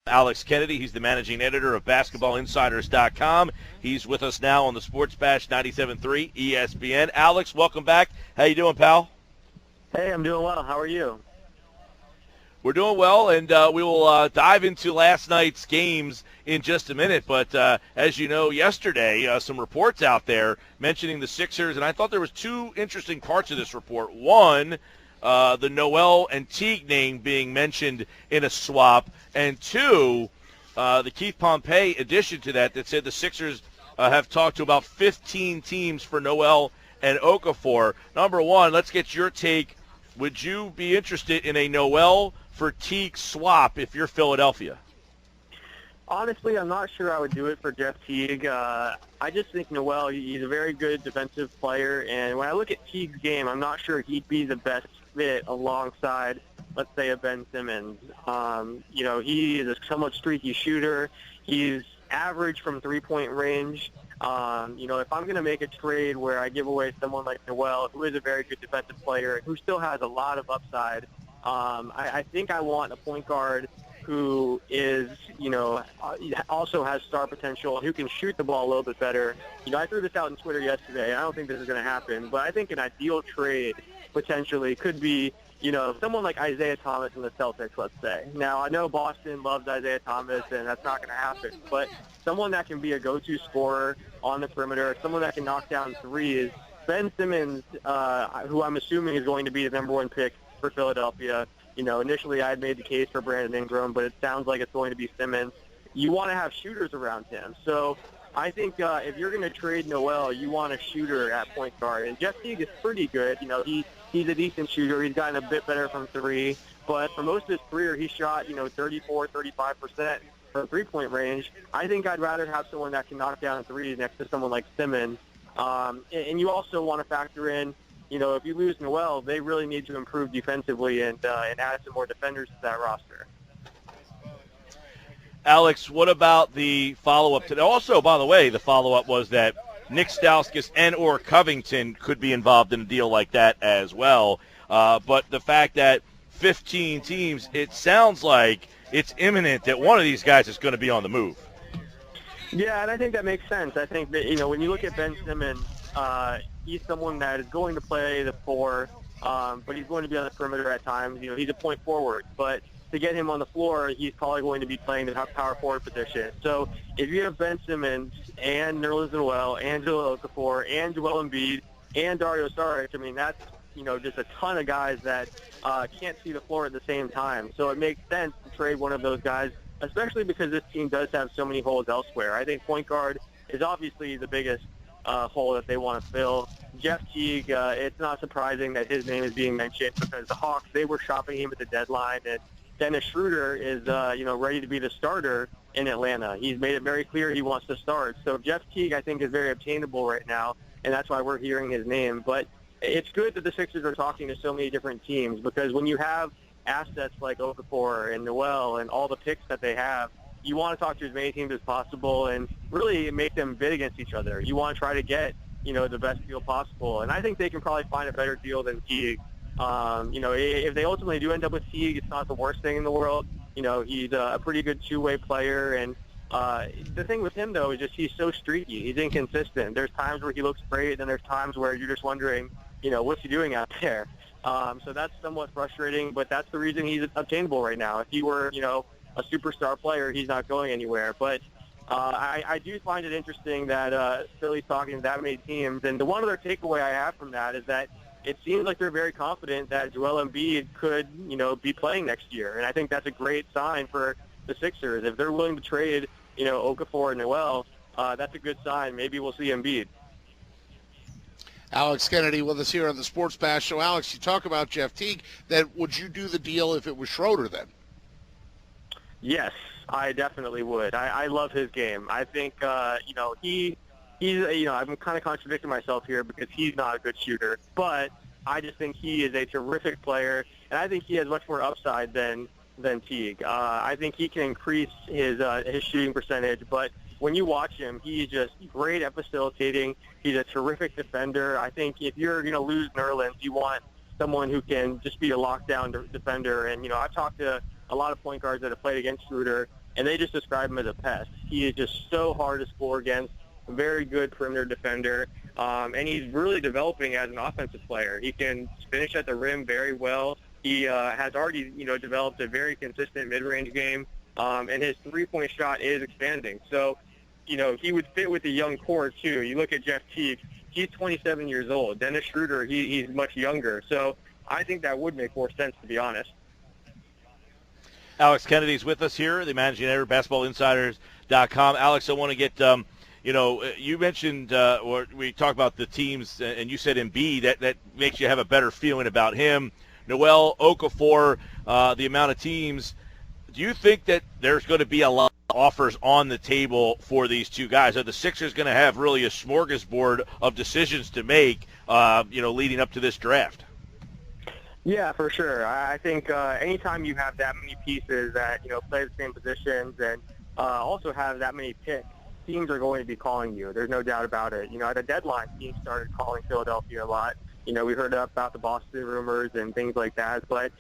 Alex Kennedy. He's the managing editor of BasketballInsiders.com. He's with us now on the Sports Bash 97.3 ESPN. Alex, welcome back. How you doing, pal? Hey, I'm doing well. How are you? We're doing well, and we will dive into last night's games in just a minute. But as you know, yesterday, some reports out there mentioning the Sixers, and I thought there was two interesting parts of this report. One, the Noel and Teague name being mentioned in a swap, and two, the Keith Pompey addition to that said the Sixers have talked to about 15 teams for Noel and Okafor. Number one, let's get your take. Would you be interested in a Noel for Teague swap if you're Philadelphia? Honestly, I'm not sure I would do it for Jeff Teague. I just think Noel, he's a very good defensive player, and when I look at Teague's game, I'm not sure he'd be the best fit alongside, let's say, a Ben Simmons. He is a somewhat streaky shooter. He's average from three-point range. If I'm going to make a trade where I give away someone like Noel, who is a very good defensive player, who still has a lot of upside, I think I want a point guard who is, also has star potential, who can shoot the ball a little bit better. I threw this out on Twitter yesterday. I don't think this is going to happen, but I think an ideal trade potentially could be, someone like Isaiah Thomas in the Celtics, let's say. Now, I know Boston loves Isaiah Thomas, and that's not going to happen, but someone that can be a go-to scorer on the perimeter, someone that can knock down threes. Ben Simmons, who I'm assuming is going to be the number one pick for Philadelphia. Initially I had made the case for Brandon Ingram, but it sounds like it's going to be Simmons. You want to have shooters around him. So I think if you're going to trade Noel, you want a shooter at point guard. And Jeff Teague is pretty good. He's a decent shooter. He's gotten a bit better from three. But for most of his career, he shot, 34, 35% from three-point range. I think I'd rather have someone that can knock down threes next to someone like Simmons. And you also want to factor in, if you lose Noel, they really need to improve defensively and add some more defenders to that roster. Alex, what about the follow-up today? Also, by the way, the follow-up was that Nick Stauskas and or Covington could be involved in a deal like that as well. But the fact that 15 teams, it sounds like it's imminent that one of these guys is going to be on the move. Yeah, and I think that makes sense. I think that, when you look at Ben Simmons, he's someone that is going to play the four, but he's going to be on the perimeter at times. He's a point forward, but to get him on the floor, he's probably going to be playing the power forward position. So if you have Ben Simmons and Nerlens Noel and Joel Okafor and Joel Embiid and Dario Saric, that's just a ton of guys that can't see the floor at the same time. So it makes sense to trade one of those guys, especially because this team does have so many holes elsewhere. I think point guard is obviously the biggest hole that they want to fill. Jeff Teague, it's not surprising that his name is being mentioned because the Hawks, they were shopping him at the deadline, and Dennis Schroeder is, ready to be the starter in Atlanta. He's made it very clear he wants to start. So Jeff Teague, I think, is very obtainable right now, and that's why we're hearing his name. But it's good that the Sixers are talking to so many different teams because when you have assets like Okafor and Noel and all the picks that they have, you want to talk to as many teams as possible and really make them bid against each other. You want to try to get, the best deal possible. And I think they can probably find a better deal than Teague. If they ultimately do end up with Teague, it's not the worst thing in the world. He's a pretty good two-way player. And the thing with him, though, is just he's so streaky. He's inconsistent. There's times where he looks great, and there's times where you're just wondering, what's he doing out there? So that's somewhat frustrating, but that's the reason he's obtainable right now. If he were, a superstar player, he's not going anywhere. But I do find it interesting that Philly's talking to that many teams. And the one other takeaway I have from that is that it seems like they're very confident that Joel Embiid could, be playing next year. And I think that's a great sign for the Sixers. If they're willing to trade, Okafor and Noel, that's a good sign. Maybe we'll see Embiid. Alex Kennedy with us here on the Sports Bash. So, Alex, you talk about Jeff Teague. Would you do the deal if it was Schroeder then? Yes, I definitely would. I love his game. I think, he's, I'm kind of contradicting myself here because he's not a good shooter, but I just think he is a terrific player, and I think he has much more upside than Teague. I think he can increase his shooting percentage, but when you watch him, he's just great at facilitating. He's a terrific defender. I think if you're going to lose Nerlens, you want someone who can just be a lockdown defender. And, I've talked to a lot of point guards that have played against Schroeder, and they just describe him as a pest. He is just so hard to score against, a very good perimeter defender, and he's really developing as an offensive player. He can finish at the rim very well. He has already, developed a very consistent mid-range game, and his three-point shot is expanding. So, he would fit with the young core, too. You look at Jeff Teague, he's 27 years old. Dennis Schroeder, he's much younger. So I think that would make more sense, to be honest. Alex Kennedy's with us here, the managing editor, BasketballInsiders.com. Alex, I want to get, you mentioned, or we talked about the teams, and you said Embiid, that makes you have a better feeling about him. Noel, Okafor, the amount of teams. Do you think that there's going to be a lot of offers on the table for these two guys? Are the Sixers going to have really a smorgasbord of decisions to make, leading up to this draft? Yeah, for sure. I think anytime you have that many pieces that, play the same positions and also have that many picks, teams are going to be calling you. There's no doubt about it. At the deadline, teams started calling Philadelphia a lot. We heard about the Boston rumors and things like that. But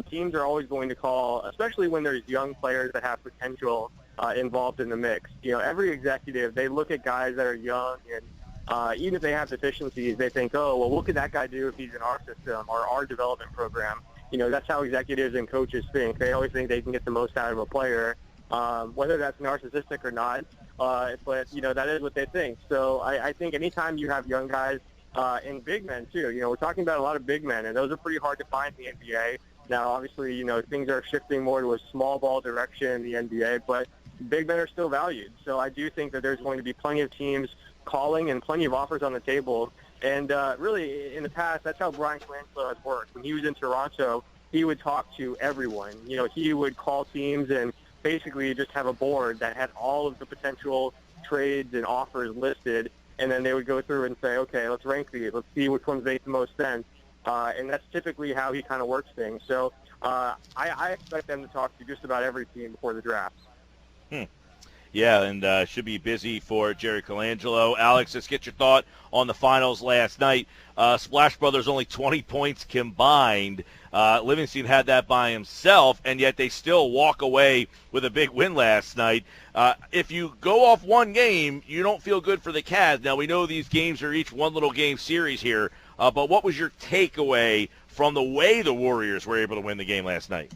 teams are always going to call, especially when there's young players that have potential involved in the mix. Every executive, they look at guys that are young, and even if they have deficiencies, they think, oh, well, what could that guy do if he's in our system or our development program? That's how executives and coaches think. They always think they can get the most out of a player, whether that's narcissistic or not. But, that is what they think. So I think anytime you have young guys, and big men, too. We're talking about a lot of big men, and those are pretty hard to find in the NBA. Now, obviously, things are shifting more to a small ball direction in the NBA, but big men are still valued. So I do think that there's going to be plenty of teams calling and plenty of offers on the table. And really, in the past, that's how Brian Colangelo has worked. When he was in Toronto, he would talk to everyone. He would call teams and basically just have a board that had all of the potential trades and offers listed, and then they would go through and say, okay, let's rank these. Let's see which ones make the most sense. And that's typically how he kind of works things. So I expect them to talk to just about every team before the draft. Yeah, and should be busy for Jerry Colangelo. Alex, let's get your thought on the finals last night. Splash Brothers only 20 points combined. Livingston had that by himself, and yet they still walk away with a big win last night. If you go off one game, you don't feel good for the Cavs. Now, we know these games are each one little game series here, but what was your takeaway from the way the Warriors were able to win the game last night?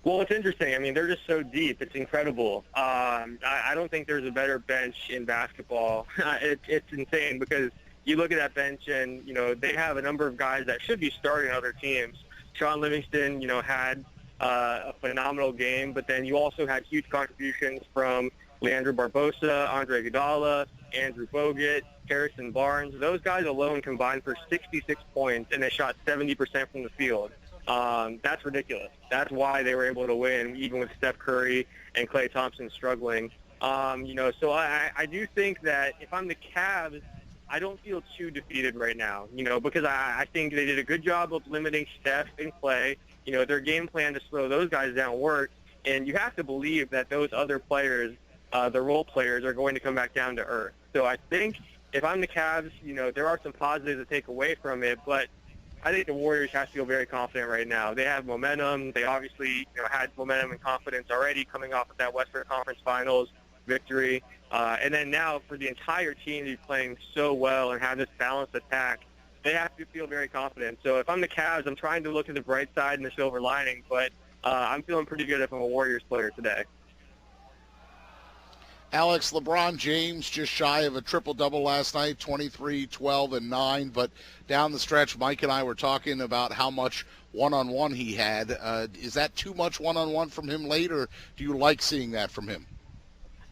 Well, it's interesting. I mean, they're just so deep. It's incredible. I don't think there's a better bench in basketball. It's insane because you look at that bench and, they have a number of guys that should be starting on other teams. Sean Livingston, had a phenomenal game, but then you also had huge contributions from Leandro Barbosa, Andre Iguodala, Andrew Bogut, Harrison Barnes. Those guys alone combined for 66 points, and they shot 70% from the field. That's ridiculous. That's why they were able to win, even with Steph Curry and Klay Thompson struggling. So I do think that if I'm the Cavs, I don't feel too defeated right now, because I think they did a good job of limiting Steph and Klay. Their game plan to slow those guys down worked, and you have to believe that those other players, the role players, are going to come back down to earth. So I think if I'm the Cavs, there are some positives to take away from it, but I think the Warriors have to feel very confident right now. They have momentum. They obviously had momentum and confidence already coming off of that Western Conference Finals victory. And then now for the entire team to be playing so well and have this balanced attack, they have to feel very confident. So if I'm the Cavs, I'm trying to look at the bright side and the silver lining, but I'm feeling pretty good if I'm a Warriors player today. Alex, LeBron James just shy of a triple-double last night, 23, 12, and 9. But down the stretch, Mike and I were talking about how much one-on-one he had. Is that too much one-on-one from him late, or do you like seeing that from him?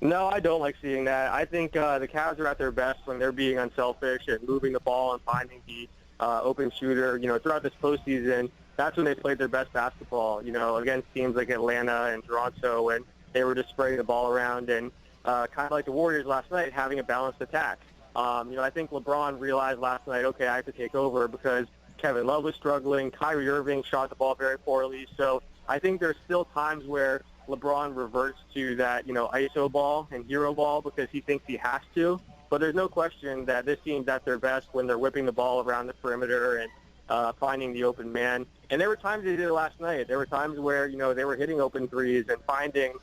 No, I don't like seeing that. I think the Cavs are at their best when they're being unselfish and moving the ball and finding the open shooter. Throughout this postseason, that's when they played their best basketball, against teams like Atlanta and Toronto, and they were just spraying the ball around and kind of like the Warriors last night, having a balanced attack. I think LeBron realized last night, okay, I have to take over because Kevin Love was struggling. Kyrie Irving shot the ball very poorly. So I think there's still times where LeBron reverts to that, ISO ball and hero ball because he thinks he has to. But there's no question that this team's at their best when they're whipping the ball around the perimeter and finding the open man. And there were times they did it last night. There were times where, they were hitting open threes and finding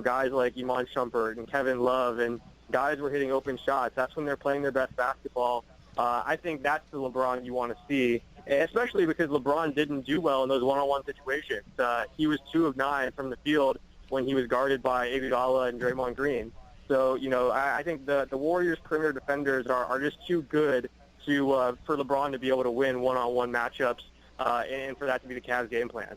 guys like Iman Shumpert and Kevin Love and guys were hitting open shots. That's when they're playing their best basketball. I think that's the LeBron you want to see, especially because LeBron didn't do well in those one-on-one situations. He was 2 of 9 from the field when he was guarded by Iguodala and Draymond Green. So, I think the Warriors' perimeter defenders are just too good for LeBron to be able to win one-on-one matchups and for that to be the Cavs' game plan.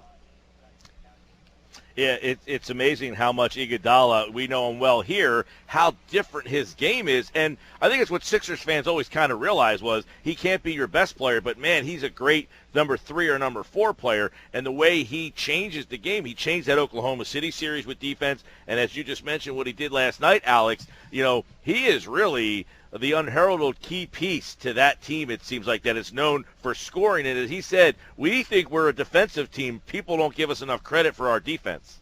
Yeah, it's amazing how much Iguodala, we know him well here, how different his game is. And I think it's what Sixers fans always kind of realized was he can't be your best player, but, man, he's a great number 3 or number 4 player. And the way he changes the game, he changed that Oklahoma City series with defense. And as you just mentioned, what he did last night, Alex, he is really the unheralded key piece to that team, it seems like, that is known for scoring. And as he said, we think we're a defensive team. People don't give us enough credit for our defense.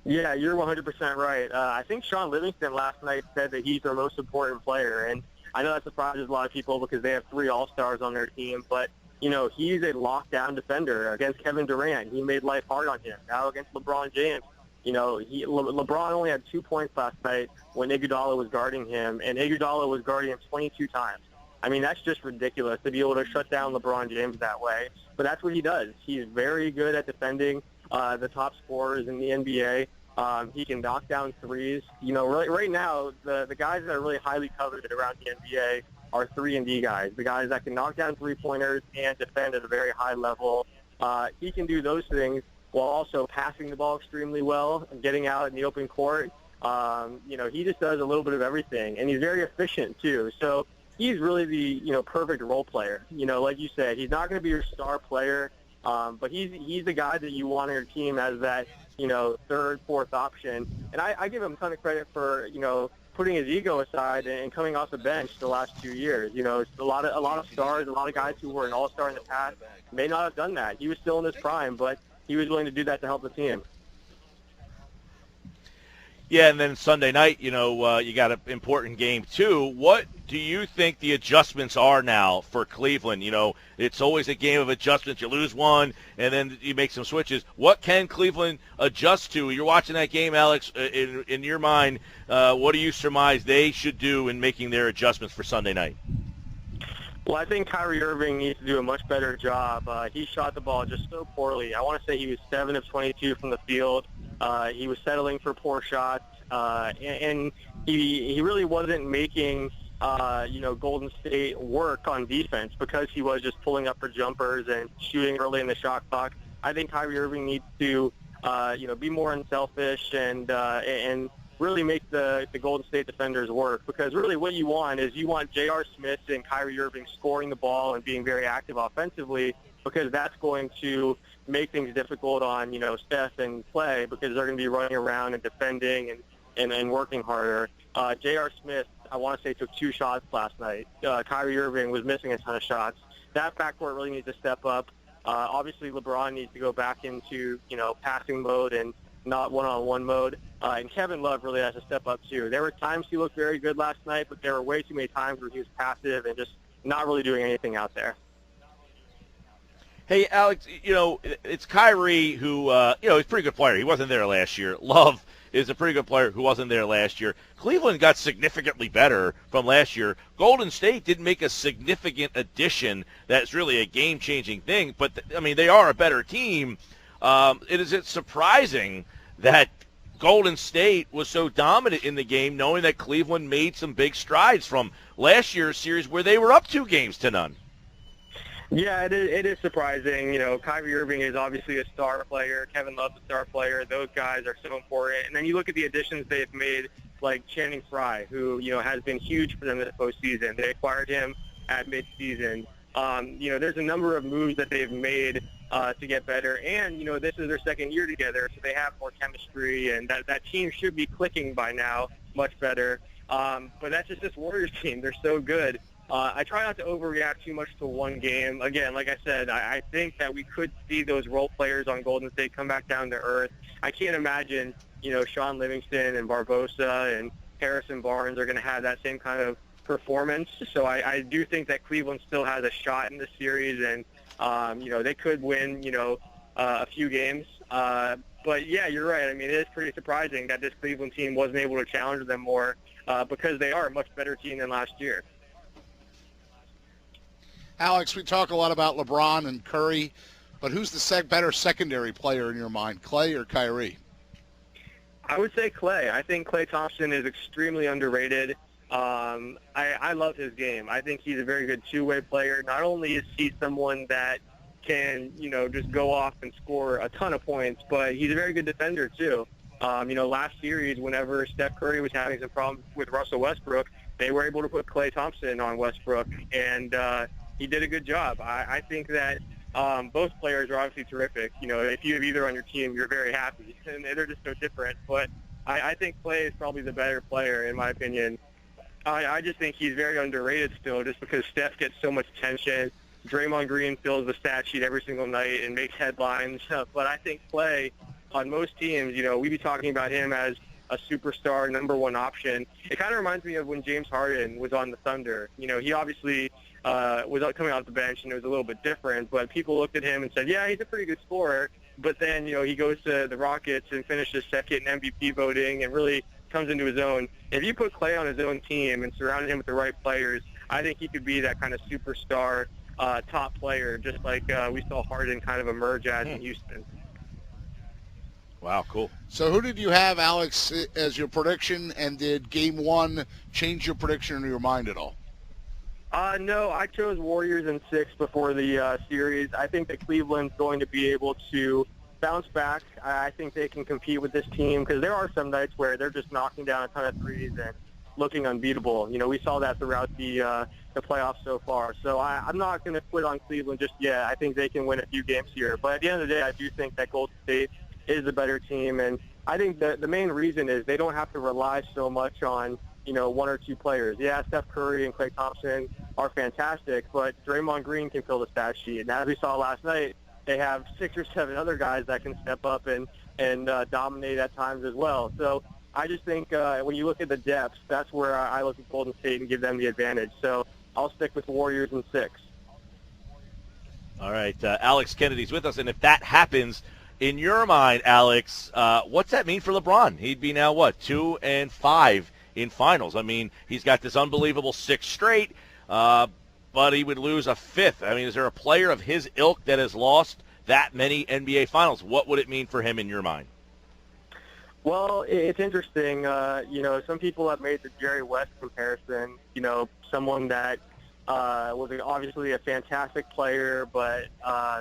Yeah, you're 100% right. I think Sean Livingston last night said that he's their most important player. And I know that surprises a lot of people because they have 3 All-Stars on their team. But, he's a lockdown defender against Kevin Durant. He made life hard on him. Now against LeBron James. LeBron only had 2 points last night when Iguodala was guarding him, and Iguodala was guarding him 22 times. I mean, that's just ridiculous to be able to shut down LeBron James that way. But that's what he does. He's very good at defending the top scorers in the NBA. He can knock down threes. Right now, the guys that are really highly coveted around the NBA are 3-and-D guys, the guys that can knock down three-pointers and defend at a very high level. He can do those things while also passing the ball extremely well and getting out in the open court. He just does a little bit of everything, and he's very efficient too. So he's really the perfect role player. Like you said, he's not going to be your star player, but he's the guy that you want on your team as that 3rd, 4th option. And I give him a ton of credit for putting his ego aside and coming off the bench the last 2 years. A lot of stars, a lot of guys who were an all-star in the past may not have done that. He was still in his prime, but he was willing to do that to help the team. Yeah, and then Sunday night, you got an important game too. What do you think the adjustments are now for Cleveland? It's always a game of adjustments. You lose one, and then you make some switches. What can Cleveland adjust to? You're watching that game, Alex. In your mind, what do you surmise they should do in making their adjustments for Sunday night? Well, I think Kyrie Irving needs to do a much better job. He shot the ball just so poorly. I want to say he was 7 of 22 from the field. He was settling for poor shots, and he really wasn't making Golden State work on defense because he was just pulling up for jumpers and shooting early in the shot clock. I think Kyrie Irving needs to be more unselfish and really make the Golden State defenders work, because really what you want is J.R. Smith and Kyrie Irving scoring the ball and being very active offensively, because that's going to make things difficult on, Steph and Clay, because they're going to be running around and defending and working harder. J.R. Smith, I want to say, took 2 shots last night. Kyrie Irving was missing a ton of shots. That backcourt really needs to step up. Obviously, LeBron needs to go back into, passing mode and not one-on-one mode. And Kevin Love really has to step up too. There were times he looked very good last night, but there were way too many times where he was passive and just not really doing anything out there. Hey, Alex, it's Kyrie who, he's a pretty good player. He wasn't there last year. Love is a pretty good player who wasn't there last year. Cleveland got significantly better from last year. Golden State didn't make a significant addition that's really a game-changing thing, but, they are a better team. Is it surprising that Golden State was so dominant in the game, knowing that Cleveland made some big strides from last year's series where they were up 2-0? Yeah, it is surprising. Kyrie Irving is obviously a star player. Kevin Love's a star player. Those guys are so important. And then you look at the additions they've made, like Channing Frye, who, has been huge for them this postseason. They acquired him at midseason. There's a number of moves that they've made to get better. And, this is their second year together, so they have more chemistry, and that team should be clicking by now much better. But that's just this Warriors team. They're so good. I try not to overreact too much to one game. Again, like I said, I think that we could see those role players on Golden State come back down to earth. I can't imagine, Sean Livingston and Barbosa and Harrison Barnes are going to have that same kind of performance. So I do think that Cleveland still has a shot in this series, and, they could win, a few games. But But, yeah, you're right. I mean, it is pretty surprising that this Cleveland team wasn't able to challenge them more because they are a much better team than last year. Alex, we talk a lot about LeBron and Curry, but who's the better secondary player in your mind, Clay or Kyrie? I would say Clay. I think Klay Thompson is extremely underrated. I love his game. I think he's a very good two-way player. Not only is he someone that can, just go off and score a ton of points, but he's a very good defender too. Last series, whenever Steph Curry was having some problems with Russell Westbrook, they were able to put Klay Thompson on Westbrook, and he did a good job. I think that both players are obviously terrific. If you have either on your team, you're very happy, and they're just so different. But I think Klay is probably the better player, in my opinion. I just think he's very underrated still just because Steph gets so much attention. Draymond Green fills the stat sheet every single night and makes headlines. But I think Klay, on most teams, we'd be talking about him as a superstar, number one option. It kind of reminds me of when James Harden was on the Thunder. He obviously was coming off the bench, and it was a little bit different. But people looked at him and said, yeah, he's a pretty good scorer. But then, he goes to the Rockets and finishes second in MVP voting and really comes into his own. If you put Klay on his own team and surrounded him with the right players, I think he could be that kind of superstar top player, just like we saw Harden kind of emerge as in Houston. Wow, cool. So who did you have, Alex, as your prediction, and did Game 1 change your prediction in your mind at all? No, I chose Warriors in 6 before the series. I think that Cleveland's going to be able to bounce back. I think they can compete with this team because there are some nights where they're just knocking down a ton of threes and looking unbeatable. We saw that throughout the playoffs so far. So I'm not going to quit on Cleveland just yet. I think they can win a few games here. But at the end of the day, I do think that Golden State is a better team. And I think the main reason is they don't have to rely so much on, one or two players. Yeah, Steph Curry and Klay Thompson are fantastic, but Draymond Green can fill the stat sheet. And as we saw last night, they have 6 or 7 other guys that can step up and dominate at times as well. So I just think when you look at the depth, that's where I look at Golden State and give them the advantage. So I'll stick with Warriors in 6. All right, Alex Kennedy's with us, and if that happens, in your mind, Alex, what's that mean for LeBron? He'd be now, 2-5 in finals. I mean, he's got this unbelievable 6 straight, but he would lose a 5th. I mean, is there a player of his ilk that has lost that many NBA finals? What would it mean for him in your mind? Well, it's interesting. Some people have made the Jerry West comparison, someone that was obviously a fantastic player, but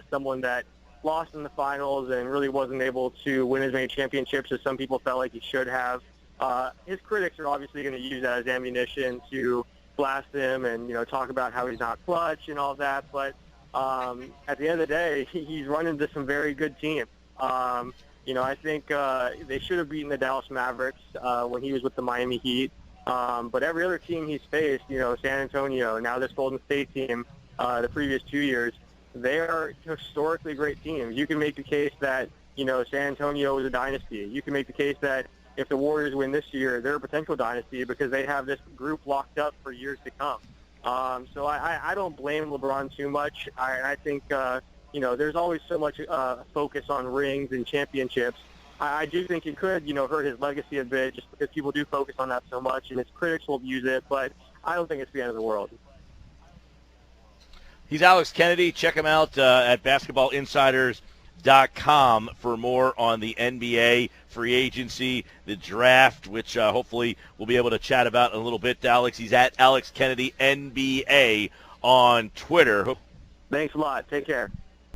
someone that lost in the finals and really wasn't able to win as many championships as some people felt like he should have. His critics are obviously going to use that as ammunition to blast him and, talk about how he's not clutch and all that. But at the end of the day, he's run into some very good teams. I think they should have beaten the Dallas Mavericks when he was with the Miami Heat. But every other team he's faced, San Antonio, now this Golden State team, the previous 2 years, they are historically great teams. You can make the case that, San Antonio is a dynasty. You can make the case that if the Warriors win this year, they're a potential dynasty because they have this group locked up for years to come. So I don't blame LeBron too much. I think, there's always so much focus on rings and championships. I do think it could, hurt his legacy a bit just because people do focus on that so much, and his critics will use it, but I don't think it's the end of the world. He's Alex Kennedy. Check him out at basketballinsiders.com for more on the NBA, free agency, the draft, which hopefully we'll be able to chat about in a little bit. Alex, he's at Alex Kennedy NBA on Twitter. Thanks a lot. Take care.